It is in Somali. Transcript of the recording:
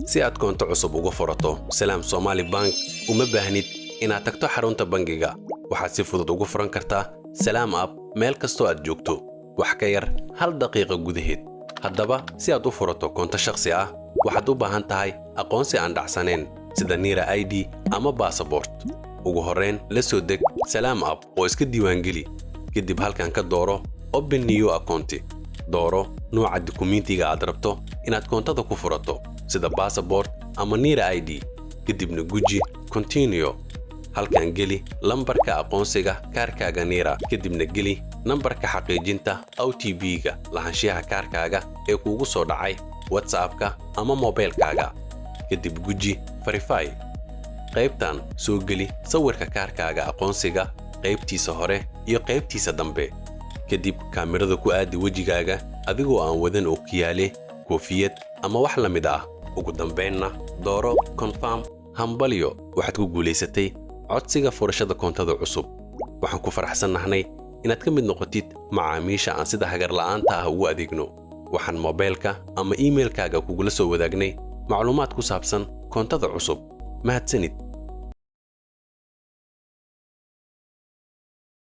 Si aad koonto cusub uga furato Salaam Somali Bank uma baahnid inaad tagto xarunta bangiga. Waxaad si fudud ugu furan kartaa Salaam app meel kastoo aad joogto. Wax ka yar 1 daqiiqo gudaheed. Haddaba si aad u furato koonto shakhsi ah, waxaad u baahan tahay aqoonsi aan dhacsanayn sida NIRA ID ama passport. Ugu horreyn, la soo deg Salaam app oo iska diiwaangeli. Kadib halkan ka dooro Open New Account. Dooro nooca dukumiintiga aad rabto inaad koontada ku furato, sida passport ama NIRA ID. Kadibna guji Continue. Halkan geli lambarka aqoonsiga kaarkaaga NIRA. Kadibna geli nambarka xaqiijinta OTP-ga lahaanshiyaha kaarkaaga ee kuugu soo dhacay WhatsApp-ka ama mobilkaaga. Kadib guji Verify. qaybtan soo geli sawirka kaarkaaga aqoonsiga, qaybtiisa hore iyo qaybtiisa dambe. Kadib kaamirada ku aadi wajigaaga adigoo aan wadan ookiyaale, koofiyad ama wax la mid ah. Ugu dambeynna dooro Confirm. Hambalyo, waxaad ku guuleysatay codsiga furashada koontada cusub. Waxaan ku faraxsanahay inaad ka mid noqotid macaamiisha aan sida hagar la'aanta ah ugu adeegno. Waxaan mobilka ama emailkaaga kugula soo wadaagnay macluumaad ku saabsan koontada cusub. mahadsanid.